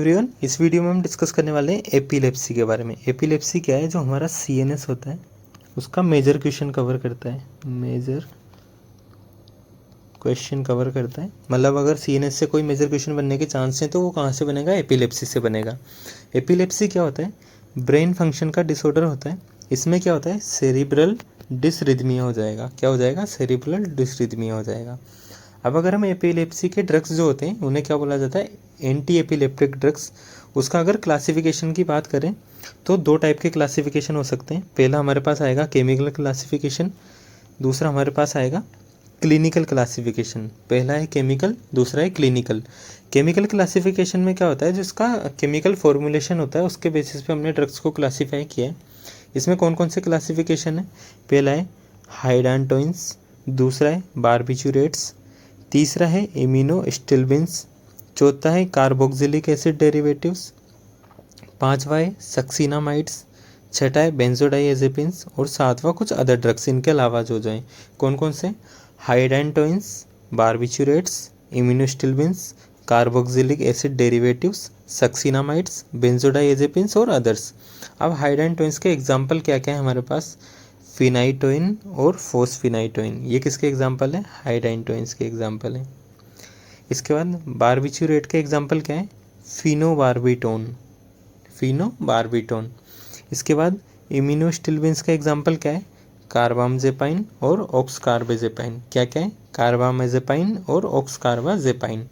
Everyone, इस video में हम डिस्कस करने वाले हैं एपिलेप्सी के बारे में। एपिलेप्सी क्या है? जो हमारा सीएनएस होता है उसका मेजर क्वेश्चन कवर करता है। मेजर क्वेश्चन कवर करता है मतलब अगर सीएनएस से कोई मेजर क्वेश्चन बनने के चांस हैं तो वो कहाँ से बनेगा? एपिलेप्सी से बनेगा। एपिलेप्सी क्या होता है? ब्रेन फंक्शन का डिसऑर्डर होता है। इसमें क्या होता है? सेरिब्रल डिसरिथमिया हो जाएगा। क्या हो जाएगा? सेरिब्रल डिसरिथमिया हो जाएगा। अब अगर हम एपिलेप्सी के ड्रग्स जो होते हैं उन्हें क्या बोला जाता है? Anti epileptic drugs. उसका अगर क्लासिफिकेशन की बात करें तो दो टाइप के क्लासिफिकेशन हो सकते हैं। पहला हमारे पास आएगा केमिकल क्लासिफिकेशन, दूसरा हमारे पास आएगा क्लिनिकल क्लासिफिकेशन। पहला है केमिकल, दूसरा है क्लिनिकल। केमिकल क्लासिफिकेशन में क्या होता है? जो इसका केमिकल फॉर्मुलेशन होता है उसके बेसिस पे हमने ड्रग्स को क्लासीफाई किया है। इसमें कौन कौन से क्लासिफिकेशन है? पहला है हाइड्रांटोइंस, दूसरा है बारबिचुरेट्स, तीसरा है इम्यूनो स्टिल्बिन्स, चौथा है कार्बोक्सिलिक एसिड डेरिवेटिव्स, पांचवा है सक्सीनामाइड्स, छठा है बेंजोडाइएजेपिन्स और सातवां कुछ अदर ड्रग्स इनके अलावा जो हैं। कौन कौन से? हाइड्रांटोइंस, बारबिचुरेट्स, इम्यूनोस्टिल्बिन्स, कार्बोक्सिलिक एसिड डेरिवेटिव्स, सक्सीनामाइड्स, बेंजोडाइएजेपिन्स और अदर्स। अब हाइड्रांटोइंस के एग्जाम्पल क्या क्या है हमारे पास? फिनाइटोइन और फोस्फिनाइटोइन, ये किसके एग्जाम्पल है? हाइड्रांटोइंस के एग्जाम्पल है। इसके बाद बारबिचुरेट के एग्जाम्पल क्या है? Phenobarbitone, phenobarbitone. इसके बाद इम्यूनोस्टिल्बिन्स का एग्जाम्पल क्या है? कार्बामजेपाइन और ऑक्सकार्बेजेपाइन। क्या क्या है? कार्बामेजेपाइन और ऑक्सकार्बाजेपाइन।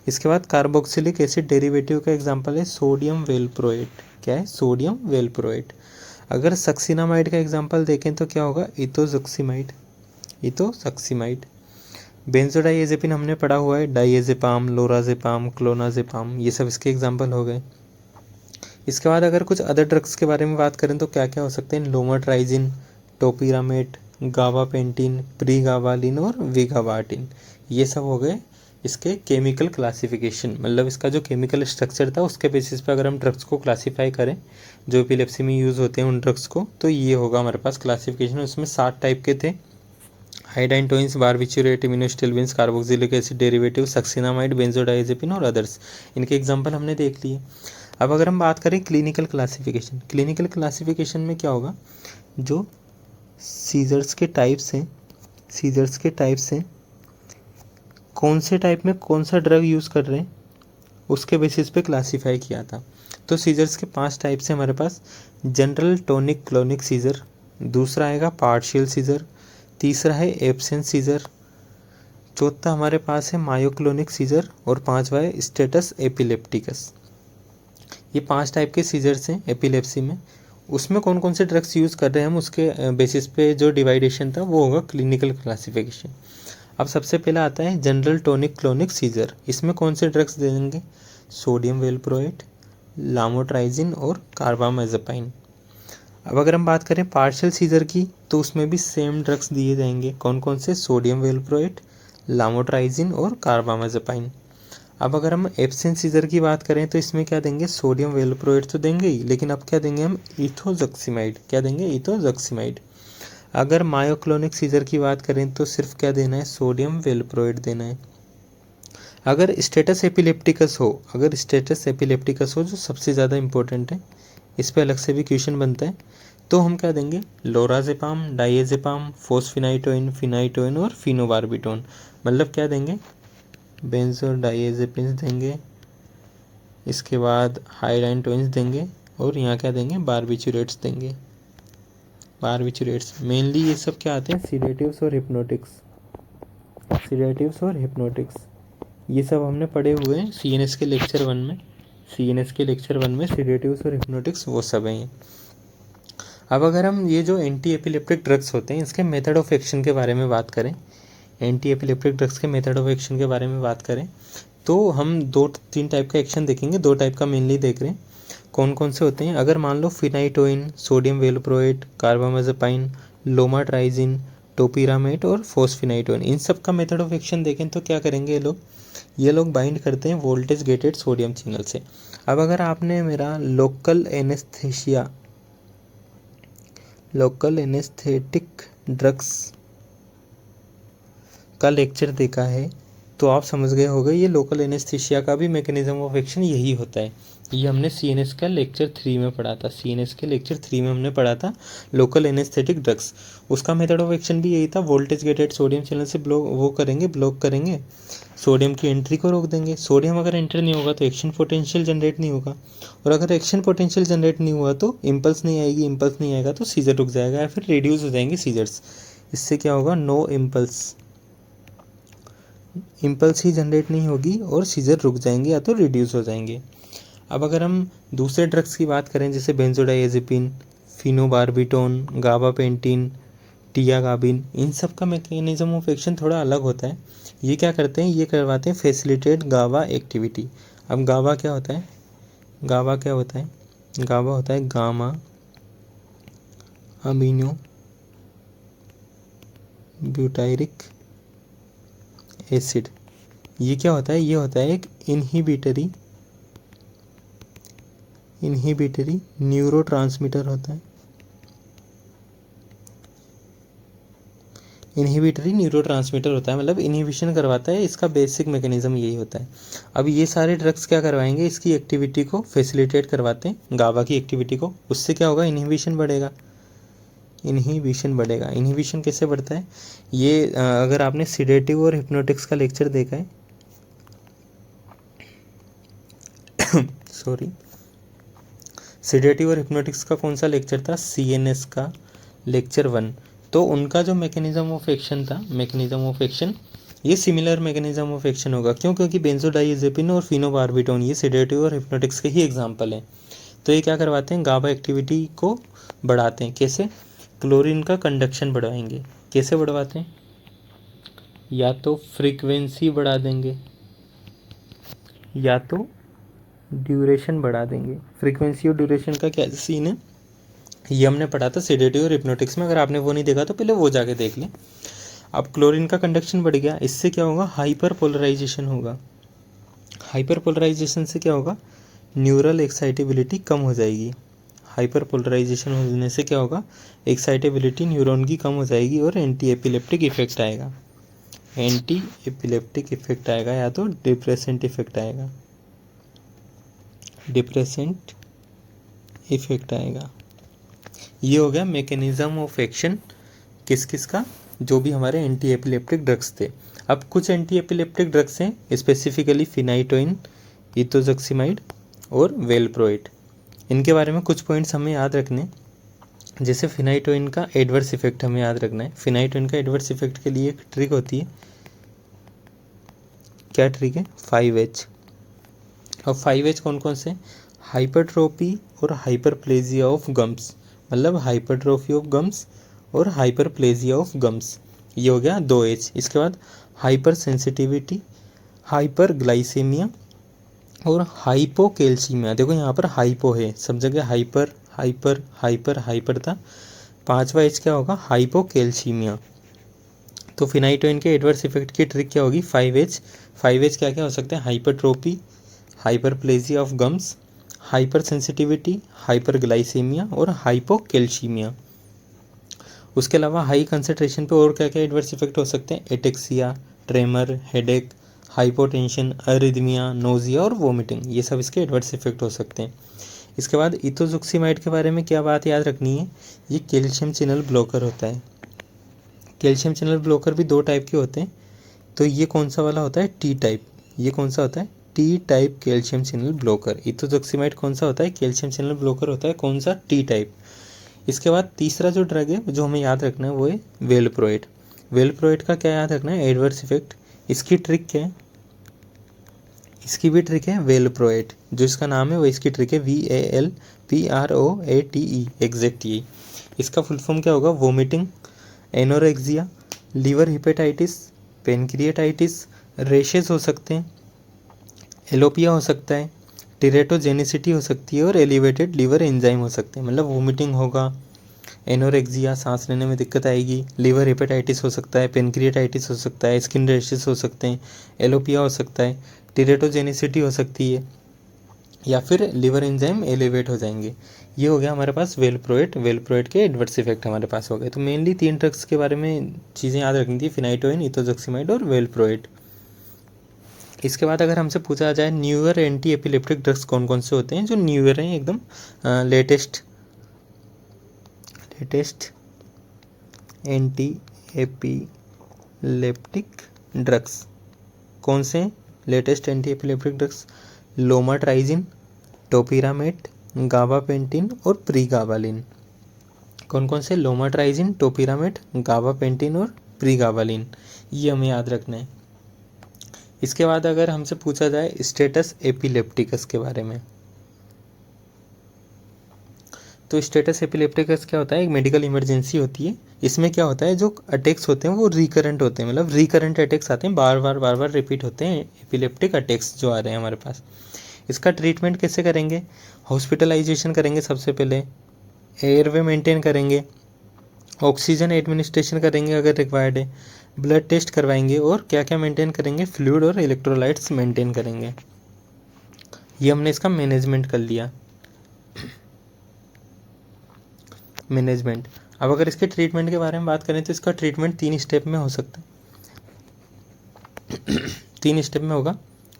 इसके बाद कार्बोक्सिलिक एसिड डेरिवेटिव का एग्जाम्पल है सोडियम वेलप्रोएट। क्या है? Sodium valproate. अगर सक्सीनामाइड का एग्जाम्पल देखें तो क्या होगा? इथोजक्सीमाइड, इथोजक्सीमाइड। बेंजोडाइएजेपिन हमने पढ़ा हुआ है, डाइएजेपाम, लोराजेपाम, क्लोनाजेपाम, ये सब इसके एग्जाम्पल हो गए। इसके बाद अगर कुछ अदर ड्रग्स के बारे में बात करें तो क्या क्या हो सकते हैं? लोमोट्राइजिन, टोपिरामेट, गाबापेंटिन, प्रीगाबालिन और विगाबार्टिन, ये सब हो गए इसके केमिकल क्लासिफिकेशन। मतलब इसका जो केमिकल स्ट्रक्चर था उसके बेसिस पे अगर हम ड्रग्स को क्लासीफाई करें जो एपिलेप्सी में यूज़ होते हैं उन ड्रग्स को, तो ये होगा हमारे पास क्लासिफिकेशन। उसमें 7 टाइप के थे। Hydantoins, barbiturate, iminostilbenes, carboxylic acid derivative, succinimide, benzodiazepine और अदर्स, इनके एग्जाम्पल हमने देख लिए। अब अगर हम बात करें क्लिनिकल क्लासिफिकेशन, क्लिनिकल क्लासिफिकेशन में क्या होगा? जो सीजर्स के टाइप्स हैं, सीजर्स के टाइप्स हैं, कौन से टाइप में कौन सा ड्रग यूज़ कर रहे हैं उसके बेसिस पे क्लासीफाई किया था। तो सीजर्स के 5 टाइप्स हैं हमारे पास। जनरल टोनिक क्लोनिक सीजर, दूसरा आएगा पार्शियल सीजर, तीसरा है एब्सेंस सीजर, चौथा हमारे पास है मायोक्लोनिक सीजर और पांचवा है स्टेटस एपिलेप्टिकस। ये 5 टाइप के सीजर्स हैं एपिलेप्सी में। उसमें कौन कौन से ड्रग्स यूज़ कर रहे हैं हम उसके बेसिस पे जो डिवाइडेशन था वो होगा क्लिनिकल क्लासिफिकेशन। अब सबसे पहला आता है जनरल टोनिक क्लोनिक सीजर। इसमें कौन से ड्रग्स दे देंगे? सोडियम वेलप्रोएट, लामोट्राइजिन और कार्बामेजेपाइन। अब अगर हम बात करें पार्शियल सीजर की तो उसमें भी सेम ड्रग्स दिए जाएंगे। कौन कौन से? सोडियम वेलप्रोएट, लामोट्राइजिन और कार्बामेजेपाइन। अब अगर हम एब्सेंस सीजर की बात करें तो इसमें क्या देंगे? सोडियम वेलप्रोएट तो देंगे ही, लेकिन अब क्या देंगे हम? इथोजक्सीमाइड। क्या देंगे? इथोजक्सीमाइड। अगर मायोक्लोनिक सीजर की बात करें तो सिर्फ क्या देना है? सोडियम वेलप्रोएट देना है। अगर स्टेटस एपिलेप्टिकस हो, अगर स्टेटस एपिलेप्टिकस हो जो सबसे ज़्यादा इंपॉर्टेंट है, इस पर अलग से भी क्वेश्चन बनता है, तो हम क्या देंगे? लोराजेपाम, डाइएजेपाम, फोस्फिनाइटोइन, फिनाइटोइन और फिनोबार्बिटोन। मतलब क्या देंगे? बेंजोडाइएजेपिन्स देंगे, इसके बाद हाइड्रांटोइंस देंगे और यहाँ क्या देंगे? बारबिचुरेट्स देंगे। बारबिचुरेट्स मेनली ये सब क्या आते हैं? सीडेटिव्स और हिप्नोटिक्स, सीडेटिव्स और हिप्नोटिक्स, ये सब हमने पढ़े हुए हैं सीएनएस के लेक्चर 1 में। सीएनएस के लेक्चर 1 में सीडेटिव्स और हिप्नोटिक्स वो सब हैं। अब अगर हम ये जो एंटी एपिलेप्टिक ड्रग्स होते हैं इसके मेथड ऑफ एक्शन के बारे में बात करें, एंटी एपिलेप्टिक ड्रग्स के मेथड ऑफ एक्शन के बारे में बात करें तो हम 2-3 टाइप का एक्शन देखेंगे। 2 टाइप का मेनली देख रहे हैं। कौन कौन से होते हैं? अगर मान लो फिनाइटोइन, सोडियम वेलप्रोएट, कार्बामेजेपाइन, लोमाट्राइजिन, टोपिरामेट और फोस्फिनाइटोइन, इन सब का मेथड ऑफ एक्शन देखें तो क्या करेंगे ये लोग बाइंड करते हैं वोल्टेज गेटेड सोडियम चैनल से। अब अगर आपने मेरा लोकल एनेस्थेटिक ड्रग्स का लेक्चर देखा है तो आप समझ गए होंगे ये लोकल एनेस्थीसिया का भी मैकेनिज्म ऑफ एक्शन यही होता है। ये हमने सीएनएस का लेक्चर 3 में पढ़ा था, सीएनएस के लेक्चर 3 में हमने पढ़ा था लोकल एनेस्थेटिक ड्रग्स। उसका मेथड ऑफ एक्शन भी यही था, वोल्टेज गेटेड सोडियम चैनल से ब्लॉक करेंगे, सोडियम की एंट्री को रोक देंगे। सोडियम अगर एंटर नहीं होगा तो एक्शन पोटेंशियल जनरेट नहीं होगा, और अगर एक्शन पोटेंशियल जनरेट नहीं हुआ तो इम्पल्स नहीं आएगी, इम्पल्स नहीं आएगा तो सीजर रुक जाएगा या फिर रिड्यूस हो जाएंगे सीजर्स। इससे क्या होगा, नो इम्पल्स ही जनरेट नहीं होगी और सीजर रुक जाएंगे या तो रिड्यूस हो जाएंगे। अब अगर हम दूसरे ड्रग्स की बात करें जैसे बेंजोडाइएज़ेपिन, फिनोबार्बिटोन, गाबापेंटिन, टियागाबिन, इन सब का मैकेनिज्म ऑफ एक्शन थोड़ा अलग होता है। ये क्या करते हैं, ये करवाते हैं फैसिलिटेट गाबा एक्टिविटी। अब गाबा क्या होता है, गाबा होता है गामा अमीनो ब्यूटायरिक एसिड। ये क्या होता है, ये होता है एक इनहिबिटरी न्यूरोट्रांसमीटर होता है। मतलब इनहिबिशन करवाता है, इसका बेसिक मैकेनिज्म यही होता है। अब ये सारे ड्रग्स क्या करवाएंगे, इसकी एक्टिविटी को फैसिलिटेट करवाते हैं, गाबा की एक्टिविटी को। उससे क्या होगा, इनहिबिशन बढ़ेगा। इनहिबिशन कैसे बढ़ता है, ये अगर आपने सिडेटिव और हिप्नोटिक्स का लेक्चर देखा है सिडेटिव और हिप्नोटिक्स का कौन सा लेक्चर था, सीएनएस का लेक्चर 1। तो उनका जो मैकेनिज्म ऑफ एक्शन ये सिमिलर मैकेनिज्म ऑफ एक्शन होगा। क्यों, क्योंकि बेंजोडाइएज़ेपिन और फिनोबार्बिटोन ये सिडेटिव और हिप्नोटिक्स के ही एग्जाम्पल हैं। तो ये क्या करवाते हैं, गाबा एक्टिविटी को बढ़ाते हैं। कैसे, क्लोरीन का कंडक्शन बढ़ाएंगे। कैसे बढ़वाते हैं, या तो फ्रीक्वेंसी बढ़ा देंगे या तो ड्यूरेशन बढ़ा देंगे। फ्रीक्वेंसी और ड्यूरेशन का क्या सीन है, ये हमने पढ़ा था सेडेटिव और हिप्नोटिक्स में। अगर आपने वो नहीं देखा तो पहले वो जाके देख लें। अब क्लोरीन का कंडक्शन बढ़ गया, इससे क्या होगा, हाइपर पोलराइजेशन होगा। हाइपर पोलराइजेशन से क्या होगा, न्यूरल एक्साइटेबिलिटी कम हो जाएगी। हाइपर पोलराइजेशन होने से क्या होगा, एक्साइटेबिलिटी न्यूरॉन की कम हो जाएगी और एंटी एपिलेप्टिक इफेक्ट आएगा। या तो डिप्रेसेंट इफेक्ट आएगा। ये हो गया मैकेनिज्म ऑफ एक्शन किस का, जो भी हमारे एंटी एपिलेप्टिक ड्रग्स थे। अब कुछ एंटी एपिलेप्टिक ड्रग्स हैं, स्पेसिफिकली फिनाइटोइन, इथोजक्सिमाइड और वेलप्रोइट। इनके बारे में कुछ पॉइंट्स हमें याद रखने, जैसे फिनाइटोइन का एडवर्स इफेक्ट हमें याद रखना है। फिनाइटोइन का एडवर्स इफेक्ट के लिए एक ट्रिक होती है, क्या ट्रिक है, 5H। अब 5H कौन कौन से, हाइपरट्रोपी और हाइपरप्लेजिया ऑफ गम्स, मतलब हाइपरट्रोफी ऑफ गम्स और हाइपरप्लेजिया ऑफ गम्स, ये हो गया 2H। इसके बाद हाइपर सेंसिटिविटी, हाइपरग्लाइसेमिया और हाइपोकैल्सीमिया। देखो यहाँ पर हाइपो है, सब जगह हाइपर हाइपर हाइपर हाइपर था। 5वां H क्या होगा, हाइपोकैल्सीमिया। तो फिनाइटोइन के एडवर्स इफेक्ट की ट्रिक क्या होगी, 5H। 5H क्या क्या हो सकते हैं, hypertrophy, hyperplasia of gums, hyper sensitivity, hyperglycaemia और हाइपोकैल्सीमिया। उसके अलावा हाई कंसंट्रेशन पे और क्या क्या एडवर्स इफेक्ट हो सकते हैं, ataxia, tremor, headache, hypotension, arrhythmia, nausea और वोमिटिंग, ये सब इसके एडवर्स इफेक्ट हो सकते हैं। इसके बाद इथोजुक्सिमाइड के बारे में क्या बात याद रखनी है, ये कैल्शियम चैनल ब्लॉकर होता है। कैल्शियम चैनल ब्लॉकर भी 2 टाइप के होते हैं। तो ये कौन सा वाला होता है, टी टाइप। ये कौन सा होता है, T type calcium channel blocker. Ethosuximide कौन सा होता है, कैल्शियम चैनल ब्लॉकर होता है, कौन सा, टी टाइप। इसके बाद तीसरा जो ड्रग है जो हमें याद रखना है वो है वेलप्रोइट। वेलप्रोइट का क्या याद रखना है, एडवर्स इफेक्ट। इसकी ट्रिक क्या है, इसकी भी ट्रिक है वेलप्रोइट, जो इसका नाम है वो इसकी ट्रिक है VALPROATE, एग्जैक्ट यही। इसका फुल फॉर्म क्या होगा, vomiting, anorexia, liver hepatitis, pancreatitis, rashes हो सकते हैं, एलोपिया हो सकता है, टेरेटोजेनिसिटी हो सकती है और एलिवेटेड लीवर एंजाइम हो सकते हैं। मतलब वोमिटिंग होगा, एनोरेक्सिया, सांस लेने में दिक्कत आएगी, लीवर हेपेटाइटिस हो सकता है, पेनक्रिएटाइटिस हो सकता है, स्किन रैशेस हो सकते हैं, एलोपिया हो सकता है, टेरेटोजेनिसिटी हो सकती है, या फिर लीवर एंजाइम एलिवेट हो जाएंगे। ये हो गया हमारे पास वेलप्रोइट के एडवर्स इफेक्ट हमारे पास हो गए। तो मेनली 3 ड्रग्स के बारे में चीज़ें याद रखनी थी, फिनाइटोइन, इथोजक्सिमाइड और वेलप्रोइट। इसके बाद अगर हमसे पूछा जाए न्यूअर एंटी एपिलेप्टिक ड्रग्स कौन कौन से होते हैं, जो न्यूअर हैं एकदम लेटेस्ट एंटी एपिलेप्टिक ड्रग्स कौन से latest anti epileptic drugs? Lamotrigine, topiramate, gabapentin और प्रीगाबालिन। कौन कौन से? लोमाट्राइजिन, टोपिरामेट, गाबापेंटिन और प्रीगाबालिन। ये हमें याद रखना है। इसके बाद अगर हमसे पूछा जाए स्टेटस एपिलेप्टिकस के बारे में, तो स्टेटस एपिलेप्टिकस क्या होता है? एक मेडिकल इमरजेंसी होती है। इसमें क्या होता है, जो अटैक्स होते हैं वो रिकरेंट होते हैं, मतलब रिकरेंट अटैक्स आते हैं, बार बार रिपीट होते हैं एपिलेप्टिक अटैक्स जो आ रहे हैं हमारे पास। इसका ट्रीटमेंट कैसे करेंगे? हॉस्पिटलाइजेशन करेंगे सबसे पहले, एयरवे मेंटेन करेंगे, ऑक्सीजन एडमिनिस्ट्रेशन करेंगे अगर रिक्वायर्ड है, ब्लड टेस्ट करवाएंगे और क्या क्या मेंटेन करेंगे? फ्लूइड और इलेक्ट्रोलाइट्स मेंटेन करेंगे। ये हमने इसका मैनेजमेंट कर लिया। मैनेजमेंट। अब अगर इसके ट्रीटमेंट के बारे में बात करें तो इसका ट्रीटमेंट 3 स्टेप में हो सकता है। 3 स्टेप में होगा।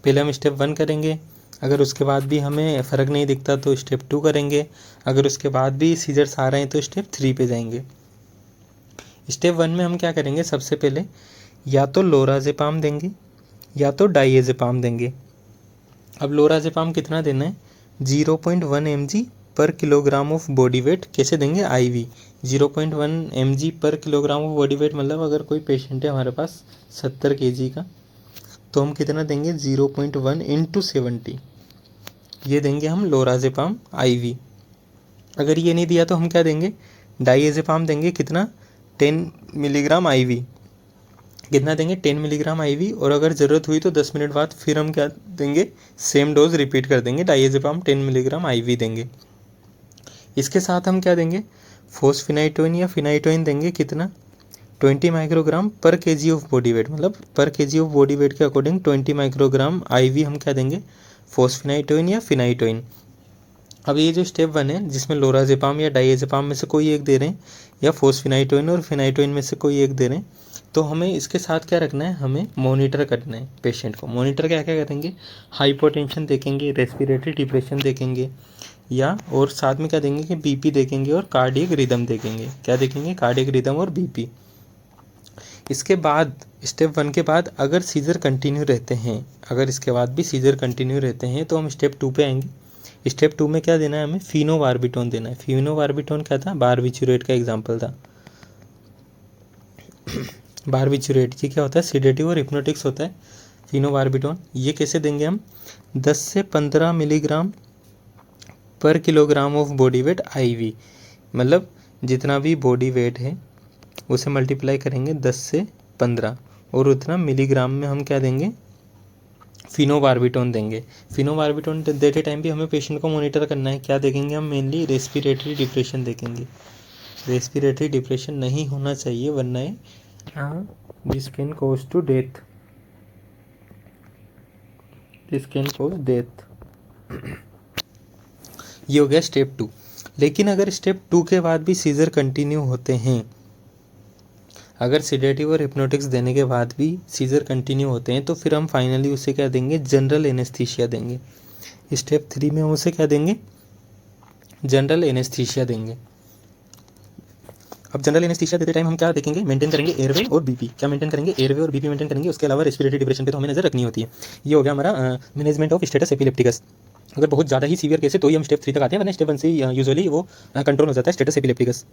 पहले हम स्टेप 1 करेंगे, अगर उसके बाद भी हमें फ़र्क नहीं दिखता तो स्टेप 2 करेंगे, अगर उसके बाद भी सीजर्स आ रहे हैं तो स्टेप 3 पे जाएंगे। स्टेप 1 में हम क्या करेंगे? सबसे पहले या तो लोराज़ेपाम देंगे या तो डायज़ेपाम देंगे। अब लोराज़ेपाम कितना देना है? 0.1 mg पर किलोग्राम ऑफ बॉडी वेट। कैसे देंगे? IV 0.1 mg पर किलोग्राम ऑफ बॉडी वेट, मतलब अगर कोई पेशेंट है हमारे पास 70 kg का, तो हम कितना देंगे? 0.1 × 70, ये देंगे हम लोराज़ेपाम IV। अगर ये नहीं दिया तो हम क्या देंगे? डायज़ेपाम देंगे। कितना? 10 मिलीग्राम IV। कितना देंगे? 10 मिलीग्राम IV। और अगर ज़रूरत हुई तो 10 मिनट बाद फिर हम क्या देंगे? सेम डोज रिपीट कर देंगे, डायज़ेपाम 10 मिलीग्राम IV देंगे। इसके साथ हम क्या देंगे? फोस्फेनाइटोइन या फिनाइटोइन देंगे। कितना? 20 माइक्रोग्राम पर kg ऑफ बॉडी वेट, मतलब पर kg ऑफ बॉडी वेट के अकॉर्डिंग 20 माइक्रोग्राम IV हम क्या देंगे? फोस्फेनाइटोइन या फिनाइटोइन। अब ये जो स्टेप 1 है जिसमें लोराज़ेपाम या डायज़ेपाम में से कोई एक दे रहे हैं या फोस्फेनाइटोइन और फिनाइटोइन में से कोई एक दे रहे हैं, तो हमें इसके साथ क्या रखना है? हमें मॉनिटर करना है पेशेंट को। मॉनिटर क्या क्या करेंगे? हाइपोटेंशन देखेंगे, रेस्पिरेटरी डिप्रेशन देखेंगे, या और साथ में क्या देंगे कि BP देखेंगे और कार्डियक रिदम देखेंगे। क्या देखेंगे? कार्डियक रिदम और BP। इसके बाद स्टेप 1 के बाद अगर सीजर कंटिन्यू रहते हैं, अगर इसके बाद भी सीजर कंटिन्यू रहते हैं तो हम स्टेप 2 पे आएंगे। स्टेप 2 में क्या देना है? हमें फिनोबार्बिटोन देना है। फिनोबार्बिटोन क्या था? बारबिचुरेट का एग्जाम्पल था। बारबिचुरेट ये क्या होता है? सिडेटिव और हिप्नोटिक्स होता है फिनोबार्बिटोन। ये कैसे देंगे हम? 10 से 15 मिलीग्राम पर kilogram of body weight IV, मतलब जितना भी बॉडी वेट है उसे मल्टीप्लाई करेंगे 10 से 15 और उतना मिलीग्राम में हम क्या देंगे? फिनोबार्बिटोन देंगे। फिनोबार्बिटोन देते टाइम भी हमें पेशेंट को मॉनिटर करना है। क्या देखेंगे हम? मेनली रेस्पिरेटरी डिप्रेशन देखेंगे। रेस्पिरेटरी डिप्रेशन नहीं होना चाहिए वरना this can cause to death. This can cause death. ये हो गया स्टेप 2। लेकिन अगर स्टेप 2 के बाद भी सीजर कंटिन्यू होते हैं, अगर सिडेटिव और हिप्नोटिक्स देने के बाद भी सीजर कंटिन्यू होते हैं, तो फिर हम फाइनली उसे क्या देंगे? जनरल एनेस्थीसिया देंगे। स्टेप 3 में हम उसे क्या देंगे? जनरल एनेस्थीसिया देंगे। अब जनरल एनेस्थीसिया देते टाइम हम क्या देखेंगे? मेंटेन करेंगे एयरवे और BP। क्या मेंटेन करेंगे? एयरवे और BP मेंटेन करेंगे। उसके अलावा रेस्पिरेटरी डिप्रेशन पे तो हमें नजर रखनी होती है। ये हो गया हमारा मैनेजमेंट ऑफ स्टेटस एपिलेप्टिकस। अगर बहुत ज़्यादा ही सीवियर केस है तो ही हम स्टेप 3 तक आते हैं, वरना स्टेप 1 से यूजुअली वो कंट्रोल हो जाता है स्टेटस एपिलेप्टिकस।